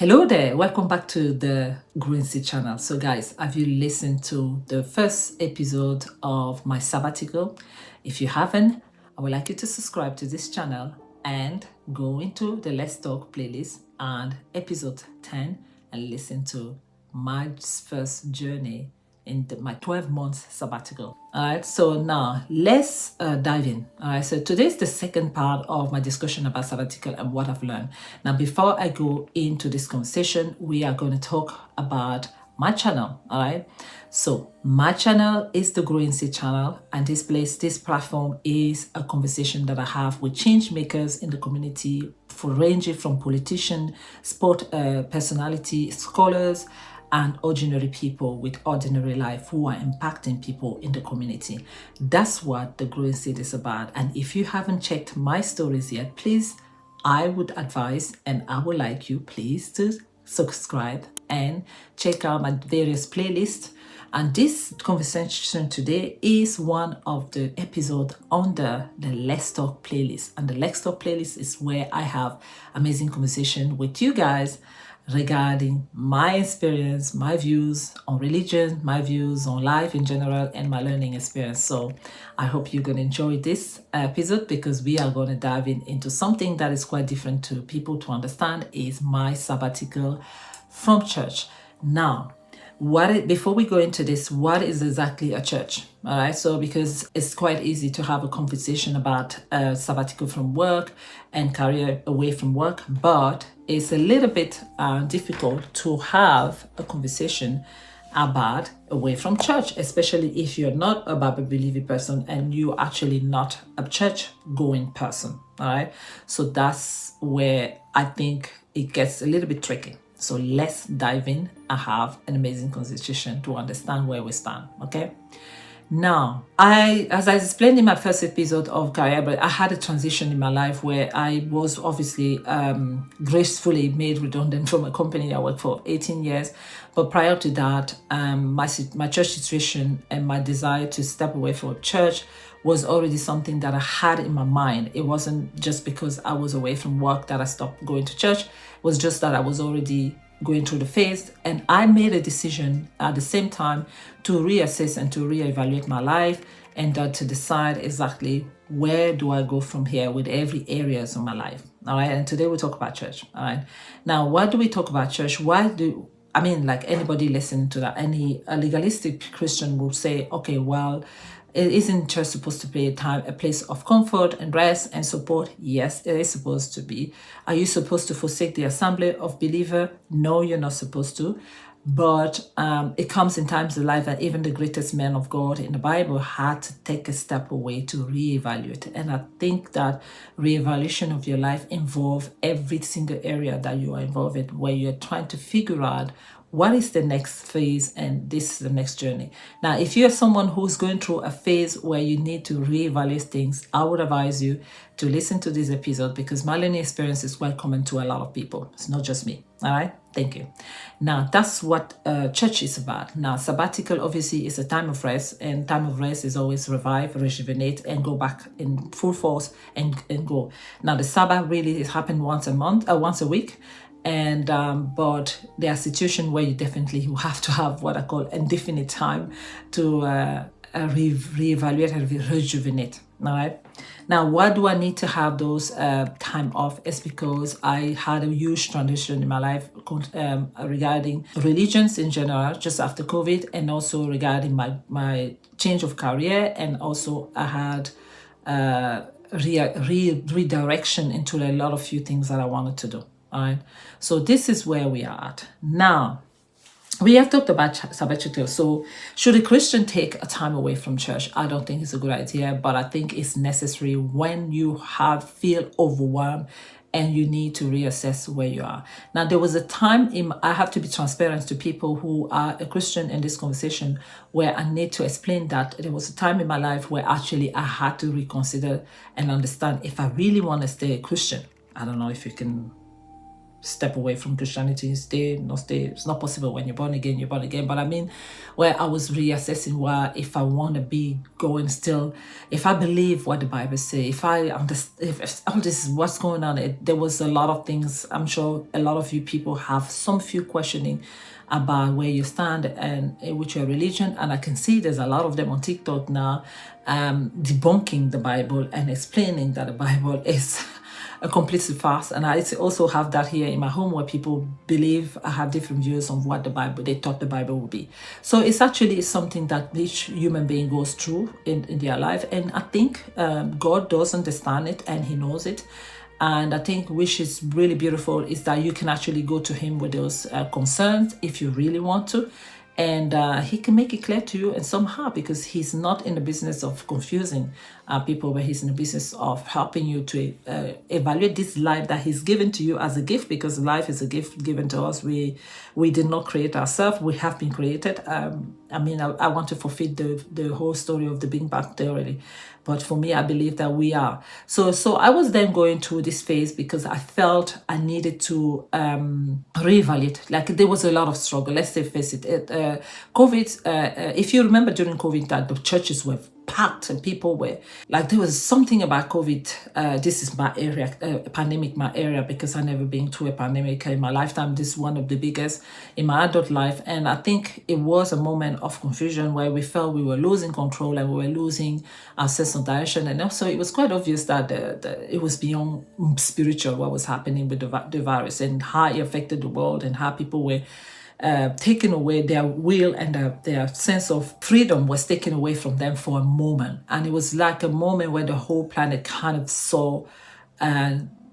Hello there, welcome back to the Green Sea channel. So guys, have you listened to the first episode of my sabbatical? If you haven't, I would like you to subscribe to this channel and go into the Let's Talk playlist and episode 10 and listen to my first journey in my 12 months sabbatical. All right, so now let's dive in. All right, so today's the second part of my discussion about sabbatical and what I've learned. Now, before I go into this conversation, we are going to talk about my channel. All right, so my channel is the Growing Seed channel, and this platform is a conversation that I have with change makers in the community, for ranging from politicians, sport personality, scholars, and ordinary people with ordinary life who are impacting people in the community. That's what the Growing Seed is about. And if you haven't checked my stories yet, please, I would advise and I would like you please to subscribe and check out my various playlists. And this conversation today is one of the episodes under the Let's Talk playlist. And the Let's Talk playlist is where I have amazing conversation with you guys regarding my experience, my views on religion, my views on life in general, and my learning experience. So I hope you're going to enjoy this episode because we are going to dive into something that is quite different to people to understand is my sabbatical from church. Now, before we go into this, what is exactly a church? All right, so because it's quite easy to have a conversation about sabbatical from work and career away from work, but it's a little bit difficult to have a conversation about away from church, especially if you're not a Bible believing person and you're actually not a church going person. All right, so that's where I think it gets a little bit tricky. So let's dive in and have an amazing conversation to understand where we stand, okay? Now, as I explained in my first episode of Career, but I had a transition in my life where I was obviously gracefully made redundant from a company I worked for 18 years. But prior to that, my church situation and my desire to step away from church was already something that I had in my mind. It wasn't just because I was away from work that I stopped going to church. It was just that I was already going through the phase, and I made a decision at the same time to reassess and to reevaluate my life and to decide exactly where do I go from here with every areas of my life. All right, and today we'll talk about church. All right, now why do we talk about church? Like anybody listening to that, any legalistic Christian will say, okay, well, isn't church supposed to be a place of comfort and rest and support? Yes, it is supposed to be. Are you supposed to forsake the assembly of believer? No, you're not supposed to. But it comes in times of life that even the greatest men of God in the Bible had to take a step away to reevaluate. And I think that reevaluation of your life involves every single area that you are involved in, where you're trying to figure out what is the next phase and this is the next journey. Now, if you're someone who's going through a phase where you need to reevaluate things, I would advise you to listen to this episode because my learning experience is quite common to a lot of people. It's not just me. All right. Thank you. Now, that's what church is about. Now, sabbatical obviously is a time of rest, and time of rest is always revive, rejuvenate, and go back in full force and go. Now, the Sabbath really is happening once a week. And but there are situations where you have to have what I call indefinite time to reevaluate and rejuvenate. All right. Now, why do I need to have those time off? It's because I had a huge transition in my life regarding religions in general, just after COVID, and also regarding my change of career, and also I had redirection into a lot of few things that I wanted to do. All right, so this is where we are at now. We have talked about sabbatical. So should a Christian take a time away from church? I don't think it's a good idea, but I think it's necessary when you feel overwhelmed and you need to reassess where you are. Now, there was a time I have to be transparent to people who are a Christian in this conversation where I need to explain that there was a time in my life where actually I had to reconsider and understand if I really want to stay a Christian. I don't know if you can step away from Christianity, stay, not stay. It's not possible. When you're born again, you're born again. But I mean, where I was reassessing why, if I want to be going still, if I believe what the Bible says, if I understand, if all this is what's going on, there was a lot of things. I'm sure a lot of you people have some few questioning about where you stand and with your religion, and I can see there's a lot of them on TikTok now, debunking the Bible and explaining that the Bible is a completely fast. And I also have that here in my home, where people believe, I have different views on what the Bible, they thought the Bible would be. So it's actually something that each human being goes through in their life. And I think God does understand it and he knows it. And I think which is really beautiful is that you can actually go to him with those concerns if you really want to. And he can make it clear to you and somehow, because he's not in the business of confusing people, but he's in the business of helping you to evaluate this life that he's given to you as a gift, because life is a gift given to us. We did not create ourselves. We have been created. I mean, I want to forfeit the whole story of the Big Bang theory. But for me, I believe that we are. So I was then going through this phase because I felt I needed to reevaluate. Like there was a lot of struggle. Let's say face it. COVID, if you remember during COVID that the churches were packed and people were like, there was something about COVID. This is my area, pandemic, my area, because I've never been through a pandemic in my lifetime. This is one of the biggest in my adult life. And I think it was a moment of confusion where we felt we were losing control and we were losing our sense of direction. And also it was quite obvious that it was beyond spiritual what was happening with the virus and how it affected the world and how people were taken away, their will and their sense of freedom was taken away from them for a moment. And it was like a moment where the whole planet kind of saw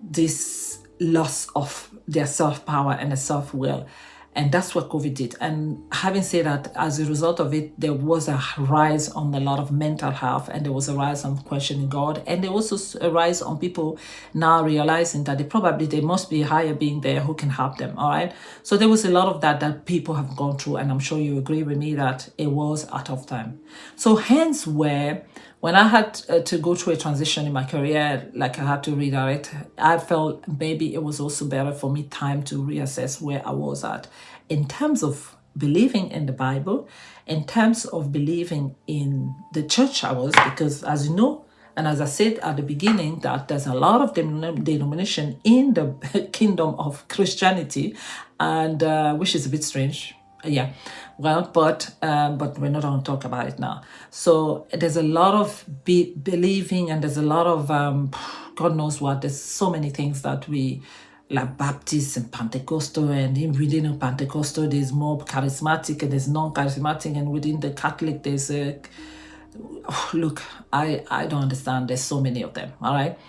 this loss of their self-power and their self-will. And that's what COVID did. And having said that, as a result of it, there was a rise on a lot of mental health, and there was a rise on questioning God. And there was also a rise on people now realizing that there must be a higher being there who can help them. All right. So there was a lot of that people have gone through. And I'm sure you agree with me that it was a tough time. So hence when I had to go through a transition in my career, like I had to redirect, I felt maybe it was also better for me time to reassess where I was at in terms of believing in the Bible, in terms of believing in the church I was, because as you know, and as I said at the beginning, that there's a lot of denomination in the kingdom of Christianity, and which is a bit strange. Yeah, well, but we're not going to talk about it now. So there's a lot of believing, and there's a lot of God knows what. There's so many things that we like Baptist and Pentecostal, and within Pentecostal there's more charismatic and there's non-charismatic, and within the Catholic there's a look. I don't understand. There's so many of them. All right,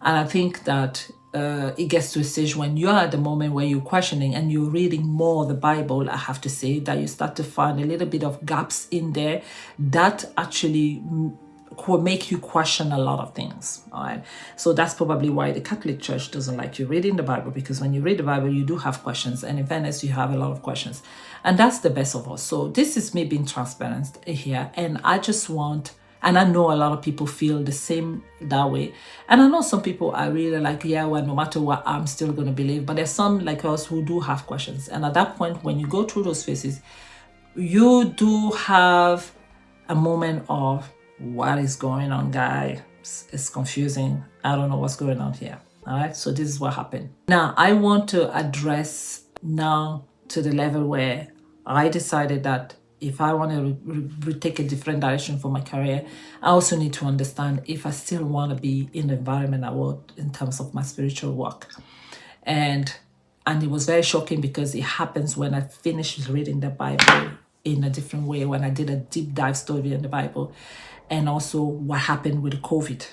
and I think that. It gets to a stage when you're at the moment where you're questioning and you're reading more of the Bible, I have to say that you start to find a little bit of gaps in there that actually make you question a lot of things. All right. So that's probably why the Catholic Church doesn't like you reading the Bible, because when you read the Bible, you do have questions. And in fairness, you have a lot of questions. And that's the best of us. So this is me being transparent here. And I just want... And I know a lot of people feel the same that way. And I know some people are really like, yeah, well, no matter what, I'm still going to believe. But there's some like us who do have questions. And at that point, when you go through those phases, you do have a moment of, what is going on, guy? It's confusing. I don't know what's going on here. All right. So this is what happened. Now, I want to address now to the level where I decided that if I want to take a different direction for my career, I also need to understand if I still want to be in the environment I want in terms of my spiritual work. And it was very shocking because it happens when I finished reading the Bible in a different way, when I did a deep dive study in the Bible, and also what happened with COVID,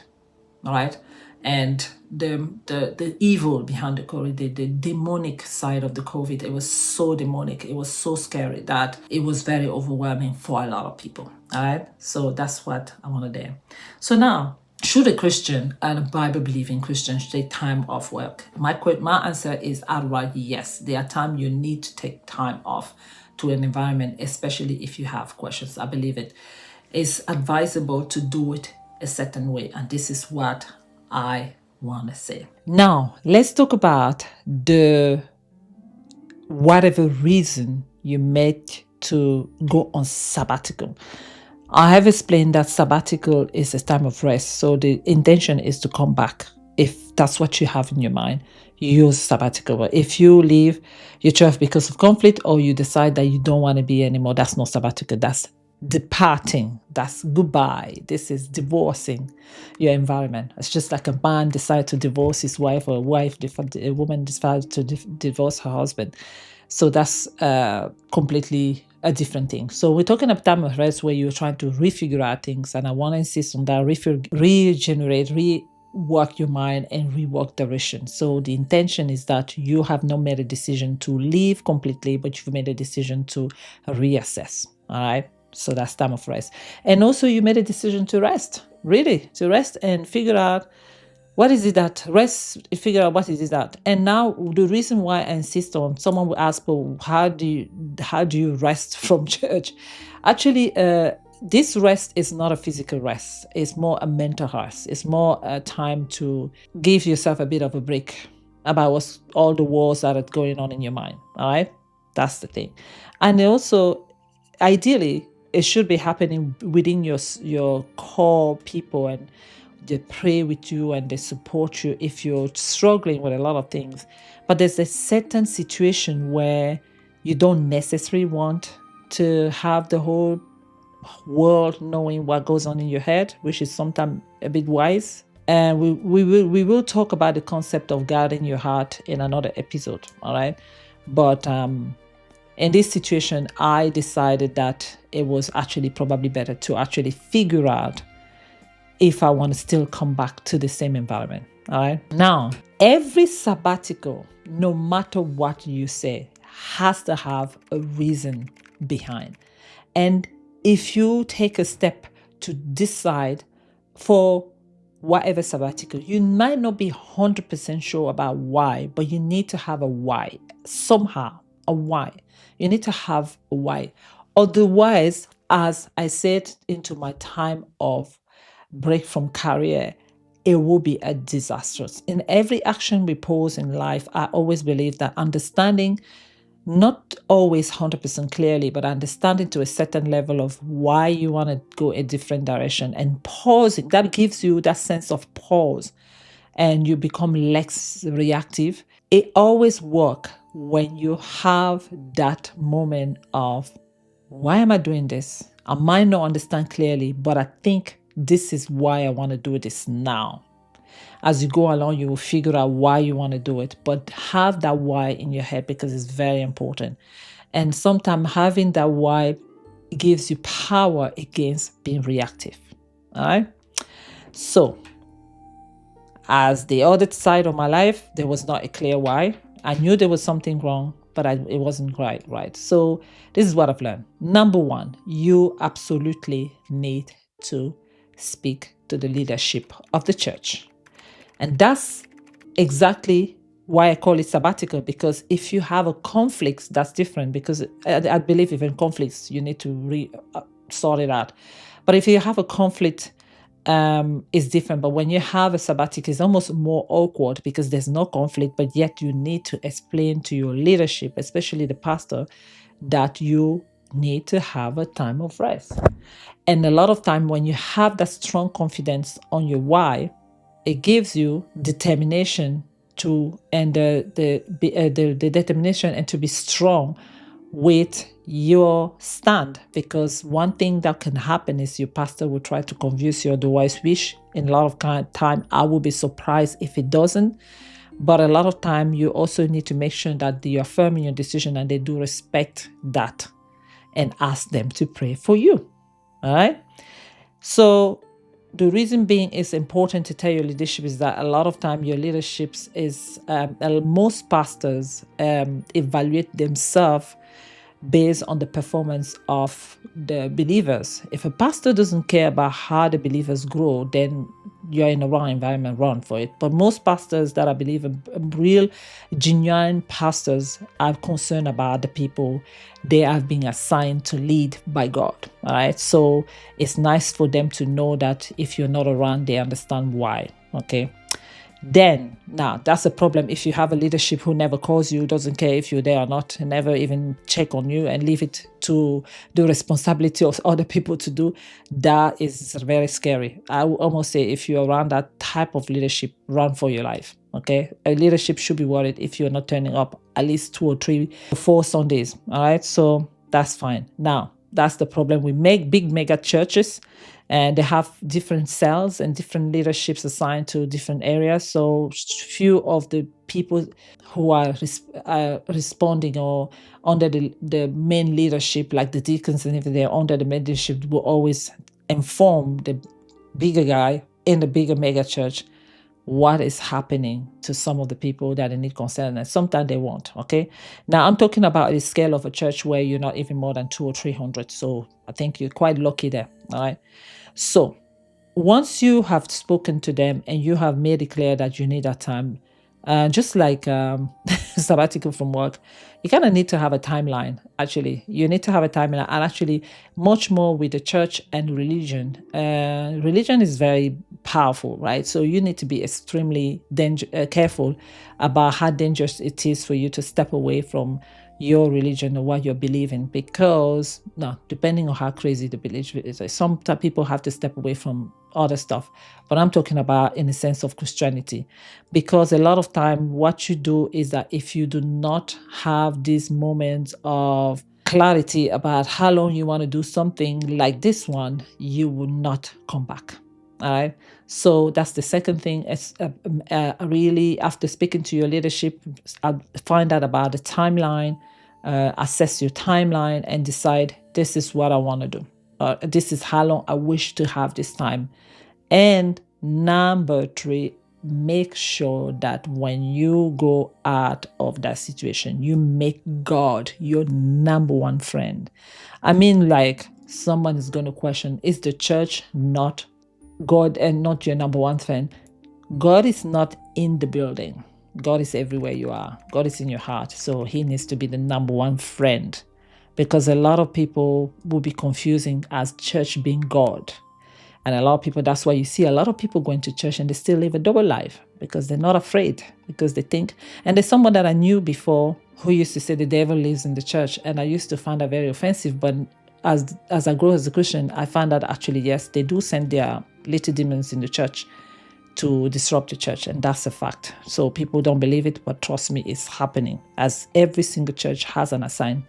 all right? And the evil behind the COVID, the demonic side of the COVID, it was so demonic, it was so scary that it was very overwhelming for a lot of people. All right, so that's what I want to do. So now, should a Christian and a Bible-believing Christian take time off work? My answer is outright yes. There are times you need to take time off to an environment, especially if you have questions. I believe it is advisable to do it a certain way, and this is what I want to say. Now, let's talk about the whatever reason you made to go on sabbatical. I have explained that sabbatical is a time of rest. So the intention is to come back. If that's what you have in your mind, you use sabbatical. But if you leave your church because of conflict, or you decide that you don't want to be anymore, that's not sabbatical. That's departing. That's goodbye. This is divorcing your environment. It's just like a man decide to divorce his wife, or a woman decides to divorce her husband. So that's completely a different thing. So we're talking about time of rest where you're trying to refigure out things, and I want to insist on that: regenerate, rework your mind, and rework direction. So the intention is that you have not made a decision to leave completely, but you've made a decision to reassess. All right. So that's time of rest. And also you made a decision to rest, really, to rest and figure out what is it that rest, figure out what is it that. And now the reason why I insist on, someone will ask, well, how do you rest from church? Actually, this rest is not a physical rest. It's more a mental rest. It's more a time to give yourself a bit of a break about all the wars that are going on in your mind. All right. That's the thing. And also, ideally, it should be happening within your core people, and they pray with you and they support you if you're struggling with a lot of things. But there's a certain situation where you don't necessarily want to have the whole world knowing what goes on in your head, which is sometimes a bit wise. And we will talk about the concept of guarding your heart in another episode. All right. But in this situation, I decided that it was actually probably better to actually figure out if I want to still come back to the same environment. All right. Now, every sabbatical, no matter what you say, has to have a reason behind. And if you take a step to decide for whatever sabbatical, you might not be 100% sure about why, but you need to have a why somehow. A why. You need to have a why. Otherwise, as I said, into my time of break from career, it will be a disastrous. In every action we pose in life, I always believe that understanding, not always 100% clearly, but understanding to a certain level of why you want to go a different direction, and pausing, that gives you that sense of pause and you become less reactive. It always works when you have that moment of, why am I doing this? I might not understand clearly, but I think this is why I want to do this now. As you go along, you will figure out why you want to do it, but have that why in your head, because it's very important. And sometimes having that why gives you power against being reactive. All right. So as the other side of my life, there was not a clear why. I knew there was something wrong, but it wasn't right. So this is what I've learned. Number one, you absolutely need to speak to the leadership of the church. And that's exactly why I call it sabbatical, because if you have a conflict, that's different, because I believe if in conflicts, you need to sort it out. But if you have a conflict, it's different. But when you have a sabbatical, it's almost more awkward because there's no conflict, but yet you need to explain to your leadership, especially the pastor, that you need to have a time of rest. And a lot of time when you have that strong confidence on your why, it gives you determination to, and the determination and to be strong with your stand. Because one thing that can happen is your pastor will try to convince you otherwise, which in a lot of time I will be surprised if it doesn't. But a lot of time you also need to make sure that you're firm in your decision and they do respect that, and ask them to pray for you. All right. So the reason being it's important to tell your leadership is that a lot of time your leaderships is, most pastors evaluate themselves based on the performance of the believers. If a pastor doesn't care about how the believers grow, then you're in the wrong environment, run for it. But most pastors that I believe in, real, genuine pastors, are concerned about the people they have been assigned to lead by God. All right. So it's nice for them to know that if you're not around, they understand why. Okay. Then now that's a problem if you have a leadership who never calls you, doesn't care if you're there or not, and never even check on you and leave it to the responsibility of other people to do. That is very scary. I would almost say if you're around that type of leadership, run for your life. Okay, a leadership should be worried if you're not turning up at least 2 or 3 or 4 Sundays. All right, so that's fine. Now that's the problem. We make big mega churches and they have different cells and different leaderships assigned to different areas. So few of the people who are responding or under the main leadership, like the deacons, and if they're under the main leadership, will always inform the bigger guy in the bigger mega church what is happening to some of the people that they need concern, and sometimes they won't. Okay, now I'm talking about the scale of a church where you're not even more than 200 or 300. So I think you're quite lucky there. All right. So once you have spoken to them and you have made it clear that you need that time, just like sabbatical from work, you kind of need to have a timeline. Actually, you need to have a timeline, and actually, much more with the church and religion. Religion is very powerful, right? So you need to be extremely careful about how dangerous it is for you to step away from your religion or what you're believing, because now, depending on how crazy the belief is, some people have to step away from other stuff, but I'm talking about in the sense of Christianity, because a lot of time what you do is that if you do not have these moments of clarity about how long you want to do something like this one, you will not come back. All right. So that's the second thing. It's really, after speaking to your leadership, find out about the timeline, assess your timeline, and decide this is what I want to do. This is how long I wish to have this time. And number 3, make sure that when you go out of that situation, you make God your number one friend. I mean, like, someone is going to question, is the church not God and not your number one friend? God is not in the building. God is everywhere you are. God is in your heart. So he needs to be the number one friend, because a lot of people will be confusing as church being God. And a lot of people, that's why you see a lot of people going to church and they still live a double life, because they're not afraid, because they think. And there's someone that I knew before who used to say the devil lives in the church. And I used to find that very offensive. But as I grow as a Christian, I found that actually, yes, they do send their little demons in the church to disrupt the church. And that's a fact. So people don't believe it, but trust me, it's happening. As every single church has an assigned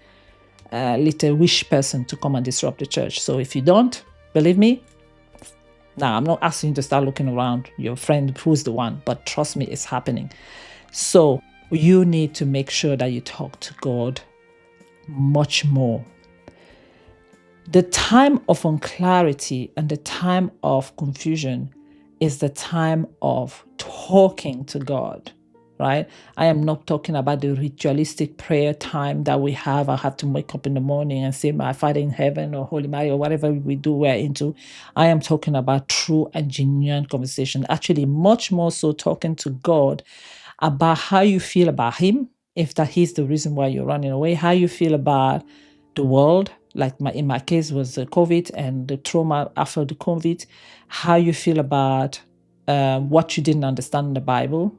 little wish person to come and disrupt the church. So if you don't believe me, now, I'm not asking you to start looking around your friend who's the one, but trust me, it's happening. So you need to make sure that you talk to God much more. The time of unclarity and the time of confusion is the time of talking to God, right? I am not talking about the ritualistic prayer time that we have. I have to wake up in the morning and say, my Father in heaven, or Holy Mary, or whatever we do, we're into. I am talking about true and genuine conversation. Actually, much more so talking to God about how you feel about him, if that he's the reason why you're running away, how you feel about the world, like in my case was COVID and the trauma after the COVID, how you feel about what you didn't understand in the Bible.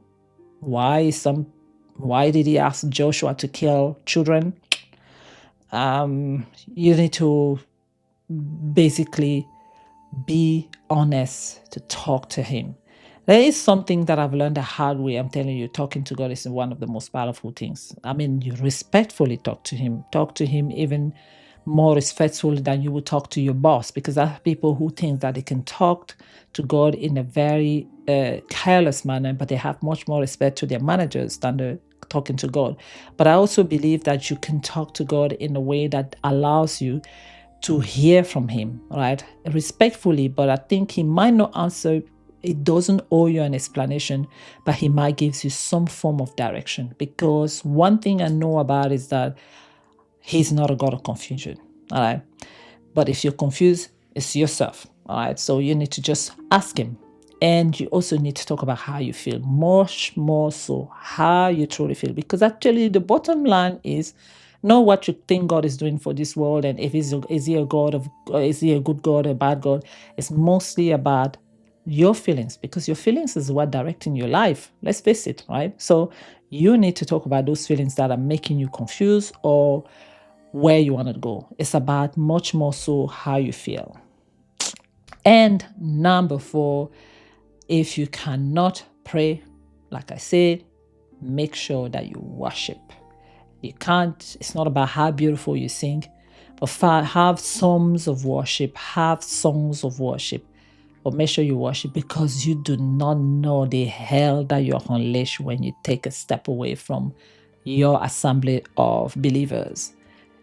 Why did he ask Joshua to kill children? You need to basically be honest to talk to him. There is something that I've learned the hard way. I'm telling you, talking to God is one of the most powerful things. I mean, you respectfully talk to him. Talk to him even more respectfully than you would talk to your boss, because there are people who think that they can talk to God in a very careless manner, but they have much more respect to their managers than they're talking to God. But I also believe that you can talk to God in a way that allows you to hear from him, right? Respectfully, but I think he might not answer. It doesn't owe you an explanation, but he might give you some form of direction. Because one thing I know about is that he's not a God of confusion, all right? But if you're confused, it's yourself, all right? So you need to just ask him. And you also need to talk about how you feel, much more so how you truly feel. Because actually the bottom line is not what you think God is doing for this world, and if is he a God of, is he a good God or a bad God. It's mostly about your feelings, because your feelings is what directing your life. Let's face it, right? So you need to talk about those feelings that are making you confused or where you want to go. It's about much more so how you feel. And number 4, if you cannot pray, like I said, make sure that you worship. You can't, it's not about how beautiful you sing, but have songs of worship, but make sure you worship, because you do not know the hell that you're unleashed when you take a step away from your assembly of believers.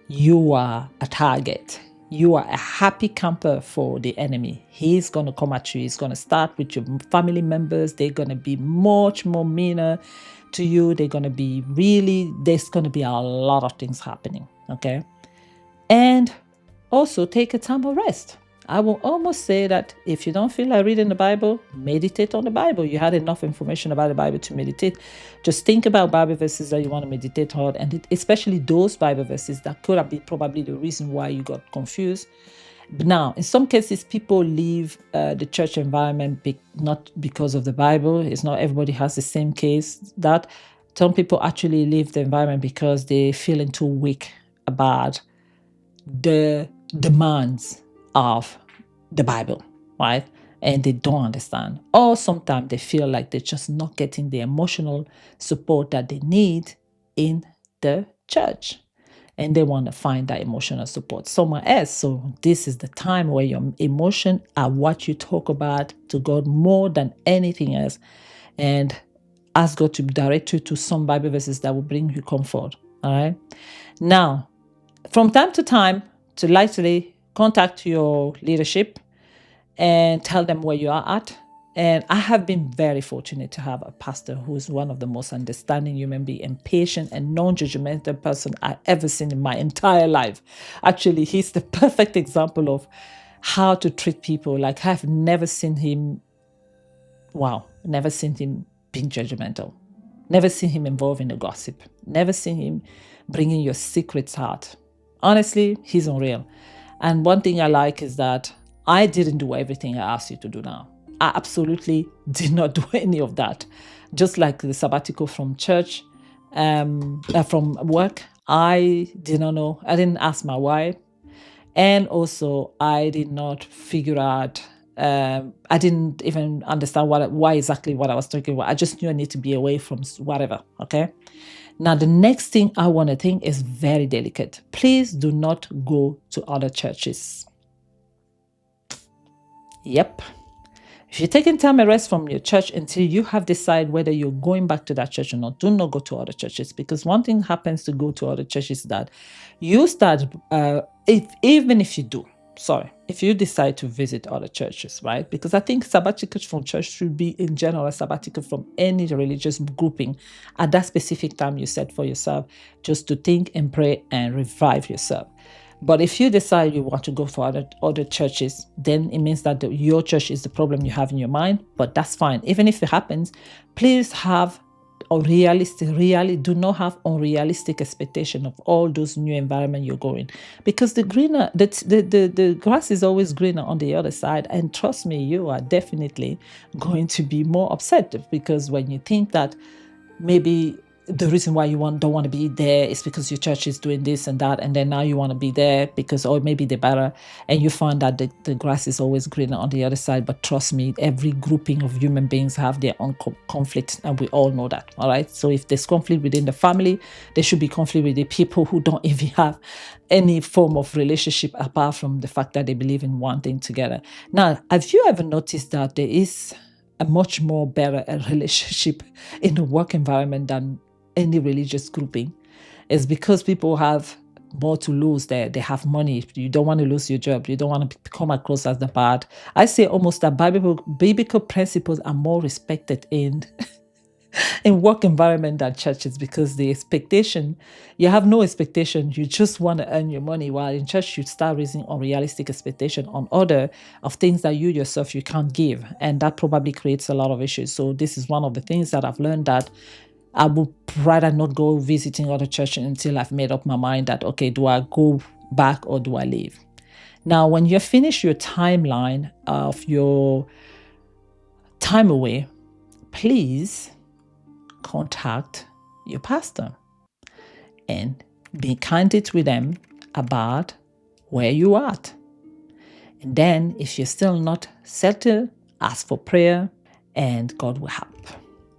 You are a target. You are a happy camper for the enemy. He's going to come at you. He's going to start with your family members. They're going to be much more meaner to you. They're going to be there's going to be a lot of things happening. Okay. And also take a time of rest. I will almost say that if you don't feel like reading the Bible, meditate on the Bible. You had enough information about the Bible to meditate. Just think about Bible verses that you want to meditate on, and especially those Bible verses that could have been probably the reason why you got confused. But now, in some cases, people leave the church environment not because of the Bible. It's not everybody has the same case. That some people actually leave the environment because they're feeling too weak about the demands of the Bible, right? And they don't understand. Or sometimes they feel like they're just not getting the emotional support that they need in the church. And they want to find that emotional support somewhere else. So this is the time where your emotion are what you talk about to God more than anything else. And ask God to direct you to some Bible verses that will bring you comfort. All right. Now, from time to time, to lightly contact your leadership and tell them where you are at. And I have been very fortunate to have a pastor who is one of the most understanding human being and patient and non-judgmental person I've ever seen in my entire life. Actually, he's the perfect example of how to treat people. Like, I've never seen him being judgmental. Never seen him involved in a gossip. Never seen him bringing your secrets out. Honestly, he's unreal. And one thing I like is that I didn't do everything I asked you to do now. I absolutely did not do any of that. Just like the sabbatical from church, from work, I did not know. I didn't ask my wife. And also, I did not figure out, I didn't even understand why exactly what I was talking about. I just knew I need to be away from whatever, okay? Now, the next thing I want to think is very delicate. Please do not go to other churches. Yep. If you're taking time and rest from your church until you have decided whether you're going back to that church or not, do not go to other churches, because one thing happens to go to other churches is that you start, if you decide to visit other churches, right? Because I think sabbatical from church should be in general a sabbatical from any religious grouping at that specific time you set for yourself, just to think and pray and revive yourself. But if you decide you want to go for other churches, then it means that your church is the problem you have in your mind. But that's fine. Even if it happens, please have do not have unrealistic expectation of all those new environment you're going, because the grass is always greener on the other side. And trust me, you are definitely going to be more upset, because when you think that maybe the reason why you don't want to be there is because your church is doing this and that, and then now you want to be there because, or maybe they're better, and you find that the grass is always greener on the other side. But trust me, every grouping of human beings have their own conflict, and we all know that. All right. So if there's conflict within the family, there should be conflict with the people who don't even have any form of relationship apart from the fact that they believe in one thing together. Now, have you ever noticed that there is a much more better relationship in the work environment than any religious grouping? Is because people have more to lose there. They have money. You don't want to lose your job. You don't want to come across as the bad. I say almost that biblical principles are more respected in work environment than churches, because the expectation, you have no expectation. You just want to earn your money, while in church you start raising unrealistic expectation on other of things that you yourself you can't give, and that probably creates a lot of issues. So this is one of the things that I've learned, that I would rather not go visiting other churches until I've made up my mind that, okay, do I go back or do I leave? Now, when you finish your timeline of your time away, please contact your pastor and be candid with them about where you are at. And then if you're still not settled, ask for prayer and God will help.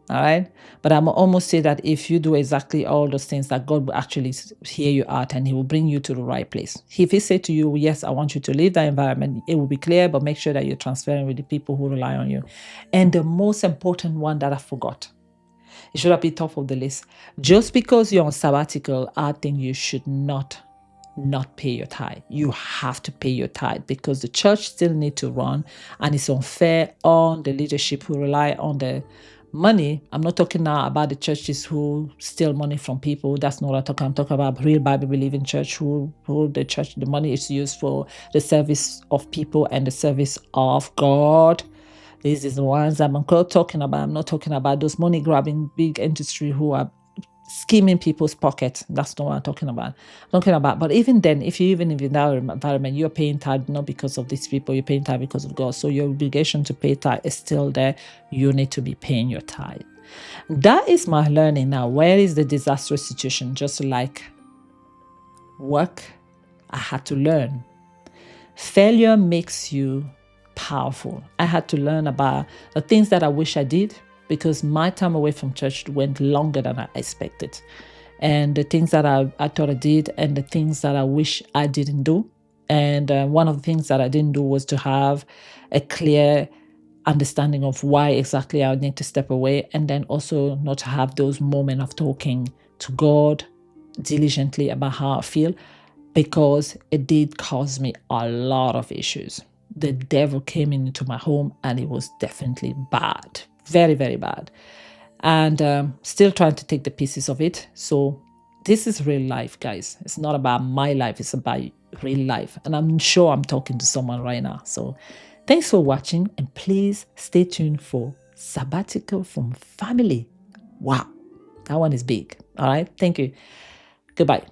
All right. But I'm almost say that if you do exactly all those things, that God will actually hear you out and he will bring you to the right place. If he say to you, yes, I want you to leave that environment, it will be clear, but make sure that you're transferring with the people who rely on you. And the most important one that I forgot, it should have been top of the list. Just because you're on sabbatical, I think you should not pay your tithe. You have to pay your tithe because the church still need to run, and it's unfair on the leadership who rely on the money. I'm not talking now about the churches who steal money from people. That's not what I'm talking. I'm talking about real Bible believing church who the money is used for the service of people and the service of God. These is the ones I'm talking about. I'm not talking about those money grabbing big industry who are scheming people's pockets. That's not what I'm talking about. But even then, if you even in that environment, you're paying tithe not because of these people, you're paying tithe because of God. So your obligation to pay tithe is still there. You need to be paying your tithe. That is my learning now. Where is the disastrous situation? Just like work, I had to learn. Failure makes you powerful. I had to learn about the things that I wish I did, because my time away from church went longer than I expected. And the things that I thought I did and the things that I wish I didn't do. And one of the things that I didn't do was to have a clear understanding of why exactly I need to step away, and then also not to have those moments of talking to God diligently about how I feel, because it did cause me a lot of issues. The devil came into my home and it was definitely bad. Very, very bad. And still trying to take the pieces of it. So this is real life, guys. It's not about my life. It's about real life. And I'm sure I'm talking to someone right now. So thanks for watching. And please stay tuned for Sabbatical from Family. Wow. That one is big. All right. Thank you. Goodbye.